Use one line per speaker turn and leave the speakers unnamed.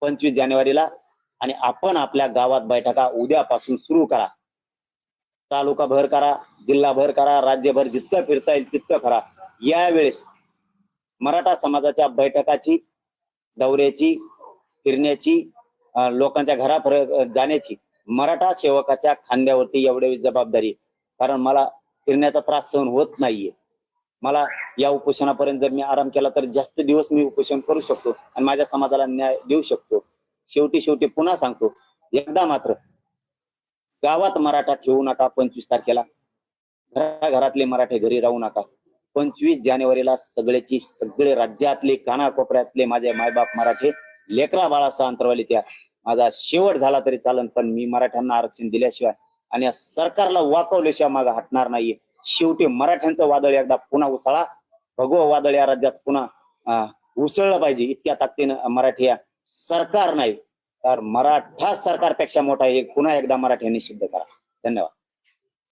25 जानेवारीला आणि आपण आपल्या गावात बैठका उद्यापासून सुरू करा. तालुका भर करा, जिल्हा भर करा, राज्यभर जितकं फिरता येईल तितकं करा. यावेळेस मराठा समाजाच्या बैठकाची, दौऱ्याची, फिरण्याची, लोकांच्या घरापर्यंत जाण्याची मराठा सेवकाच्या खांद्यावरती एवढी जबाबदारी. कारण मला फिरण्याचा त्रास सहन होत नाहीये. मला या उपोषणापर्यंत जर मी आराम केला तर जास्त दिवस मी उपोषण करू शकतो आणि माझ्या समाजाला न्याय देऊ शकतो. शेवटी पुन्हा सांगतो, एकदा मात्र गावात मराठा ठेवू नका. 25 तारखेला घराघरातले मराठे घरी राहू नका. 25 जानेवारीला सगळे राज्यातले कानाकोपऱ्यातले माझे मायबाप मराठे लेकरा बाळासह अंतरवाली त्या माझा शेवट झाला तरी चालन, पण मी मराठ्यांना आरक्षण दिल्याशिवाय आणि या सरकारला वाकवल्याशिवाय मागे हटणार नाहीये. शेवटी मराठ्यांचं वादळ एकदा पुन्हा उसळा. भगवं वादळ या राज्यात पुन्हा उसळलं पाहिजे. इतक्या ताकदीनं मराठी या सरकार नाही तर मराठा सरकारपेक्षा मोठा हे पुन्हा एकदा मराठ्यांनी सिद्ध करा. धन्यवाद.